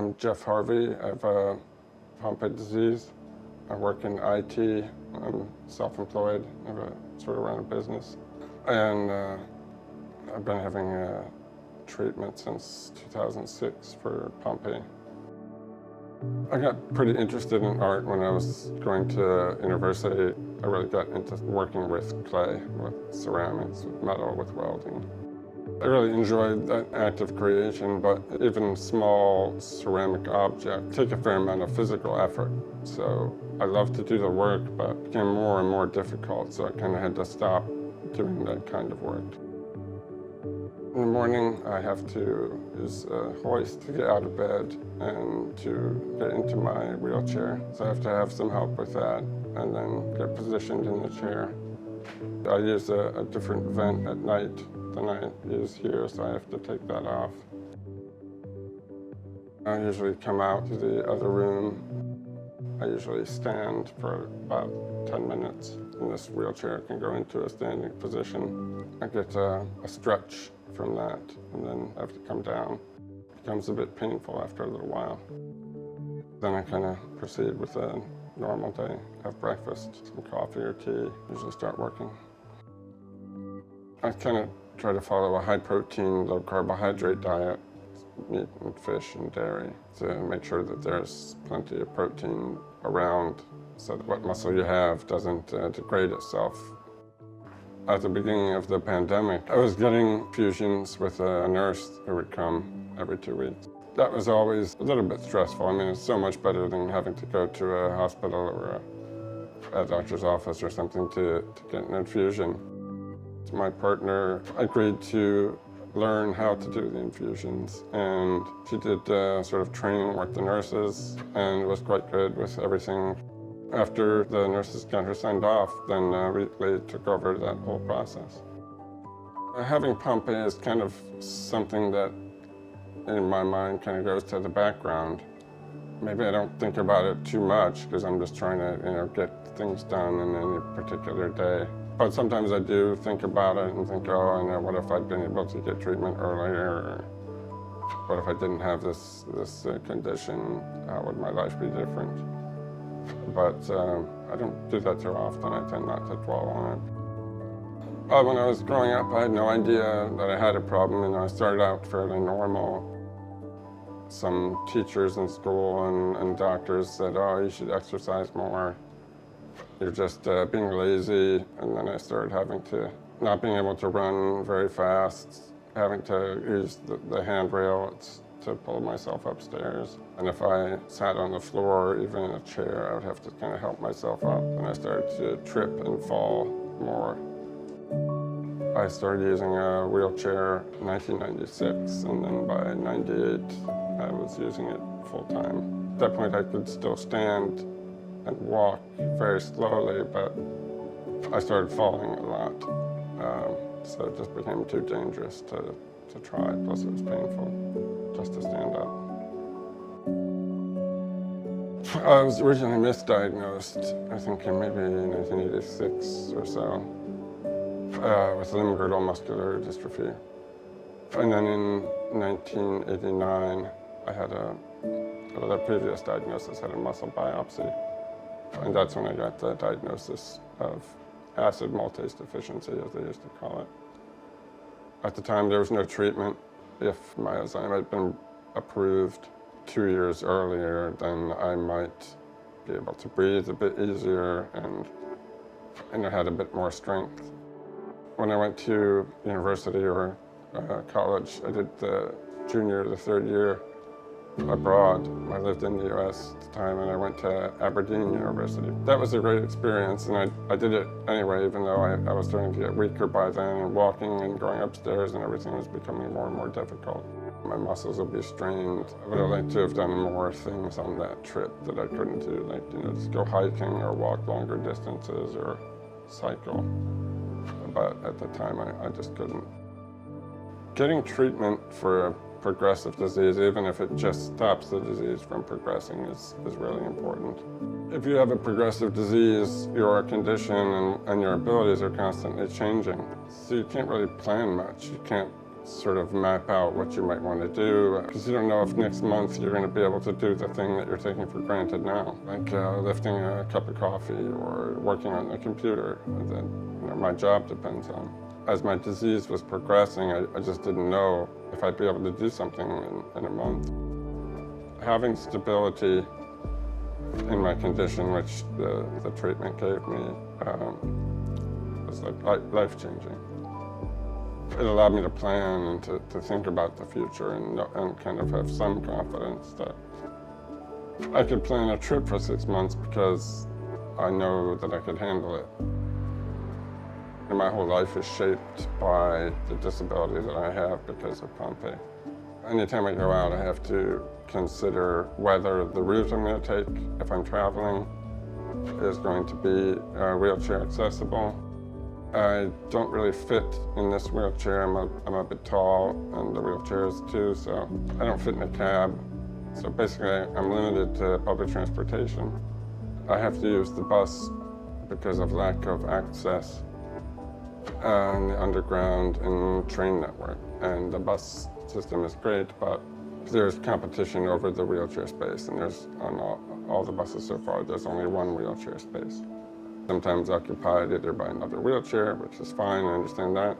I'm Jeff Harvey. I have Pompe disease. I work in IT. I'm self-employed. I sort of run a business. And I've been having treatment since 2006 for Pompe. I got pretty interested in art when I was going to university. I really got into working with clay, with ceramics, with metal, with welding. I really enjoyed that act of creation, but even small ceramic objects take a fair amount of physical effort. So I love to do the work, but it became more and more difficult, so I kind of had to stop doing that kind of work. In the morning, I have to use a hoist to get out of bed and to get into my wheelchair. So I have to have some help with that and then get positioned in the chair. I use a different vent at night than I use here, so I have to take that off. I usually come out to the other room. I usually stand for about 10 minutes. And this wheelchair can go into a standing position. I get a stretch from that, and then I have to come down. It becomes a bit painful after a little while. Then I kind of proceed with a normal day. Have breakfast, some coffee or tea, usually start working. I kind of try to follow a high-protein, low-carbohydrate diet, meat and fish and dairy, to make sure that there's plenty of protein around so that what muscle you have doesn't degrade itself. At the beginning of the pandemic, I was getting infusions with a nurse who would come every 2 weeks. That was always a little bit stressful. I mean, it's so much better than having to go to a hospital or a doctor's office or something to get an infusion. My partner agreed to learn how to do the infusions, and she did sort of training with the nurses and was quite good with everything. After the nurses got her signed off, then we took over that whole process. Having Pompe is kind of something that, in my mind, kind of goes to the background. Maybe I don't think about it too much because I'm just trying to, get things done in any particular day. But sometimes I do think about it and think, what if I'd been able to get treatment earlier? Or what if I didn't have this condition? How would my life be different? But I don't do that too often. I tend not to dwell on it. When I was growing up, I had no idea that I had a problem. I started out fairly normal. Some teachers in school and doctors said, you should exercise more. You're just being lazy. And then I started not being able to run very fast, having to use the handrail to pull myself upstairs. And if I sat on the floor, or even in a chair, I would have to kind of help myself up. And I started to trip and fall more. I started using a wheelchair in 1996, and then by 98, I was using it full time. At that point, I could still stand and walk very slowly, but I started falling a lot. So it just became too dangerous to try, plus it was painful just to stand up. I was originally misdiagnosed, I think in maybe 1986 or so, with limb-girdle muscular dystrophy. And then in 1989, I had the previous diagnosis, had a muscle biopsy. And that's when I got the diagnosis of acid maltase deficiency, as they used to call it. At the time, there was no treatment. If myozyme had been approved 2 years earlier, then I might be able to breathe a bit easier and I had a bit more strength. When I went to university or college, I did the junior to the third year abroad. I lived in the US at the time, and I went to Aberdeen University. That was a great experience, and I did it anyway, even though I was starting to get weaker by then, and walking and going upstairs and everything was becoming more and more difficult. My muscles would be strained. I would have liked to have done more things on that trip that I couldn't do, like just go hiking or walk longer distances or cycle. But at the time, I just couldn't. Getting treatment for a progressive disease, even if it just stops the disease from progressing, is really important. If you have a progressive disease, your condition and your abilities are constantly changing. So you can't really plan much. You can't sort of map out what you might want to do, because you don't know if next month you're going to be able to do the thing that you're taking for granted now, like lifting a cup of coffee or working on a computer that my job depends on. As my disease was progressing, I just didn't know if I'd be able to do something in a month. Having stability in my condition, which the treatment gave me, was like life-changing. It allowed me to plan and to think about the future and kind of have some confidence that I could plan a trip for 6 months because I know that I could handle it. And my whole life is shaped by the disability that I have because of Pompe. Anytime I go out, I have to consider whether the route I'm going to take, if I'm traveling, is going to be wheelchair accessible. I don't really fit in this wheelchair. I'm a bit tall, and the wheelchair is too, so I don't fit in a cab. So basically, I'm limited to public transportation. I have to use the bus because of lack of access on the underground and train network. And the bus system is great, but there's competition over the wheelchair space, and there's on all the buses so far, there's only one wheelchair space. Sometimes occupied either by another wheelchair, which is fine, I understand that,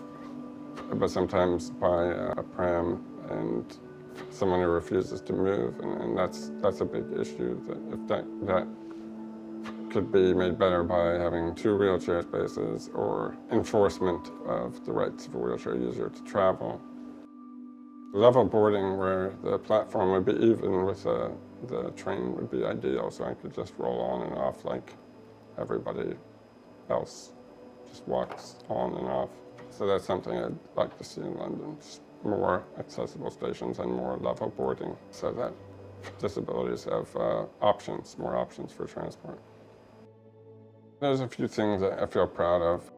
but sometimes by a pram and someone who refuses to move, and that's a big issue. That if that could be made better by having 2 wheelchair spaces or enforcement of the rights of a wheelchair user to travel. Level boarding where the platform would be even with the train would be ideal, so I could just roll on and off like everybody else just walks on and off. So that's something I'd like to see in London, just more accessible stations and more level boarding so that disabilities have more options for transport. There's a few things that I feel proud of.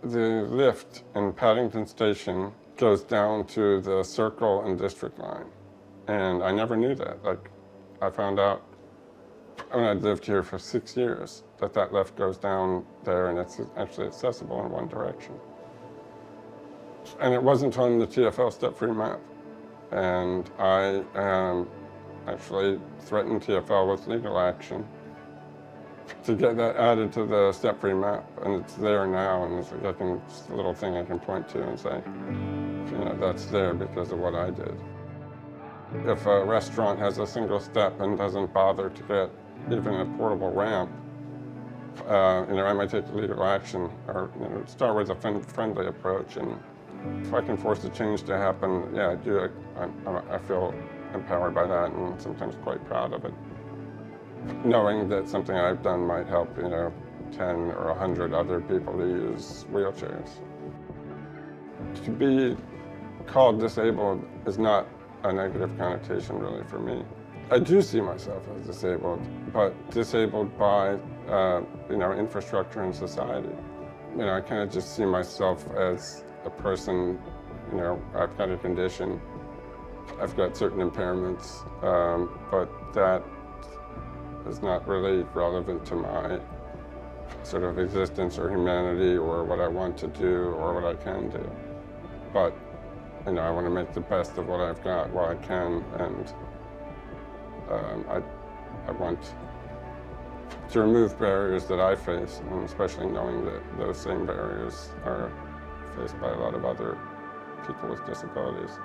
The lift in Paddington Station goes down to the Circle and District line, and I never knew that. Like, I found out when I'd lived here for 6 years that lift goes down there and it's actually accessible in one direction. And it wasn't on the TfL step-free map. And I actually threatened TfL with legal action to get that added to the step-free map. And it's there now, and it's like just a little thing I can point to and say, that's there because of what I did. If a restaurant has a single step and doesn't bother to get even a portable ramp, I might take legal action or start with a friendly approach. And if I can force a change to happen, yeah, I do. I feel empowered by that and sometimes quite proud of it. Knowing that something I've done might help, 10 or 100 other people to use wheelchairs. To be called disabled is not a negative connotation really for me. I do see myself as disabled, but disabled by infrastructure and society. I kind of just see myself as a person, I've got a condition, I've got certain impairments, but that is not really relevant to my sort of existence or humanity or what I want to do or what I can do. But, I want to make the best of what I've got while I can, and I want to remove barriers that I face, and especially knowing that those same barriers are faced by a lot of other people with disabilities.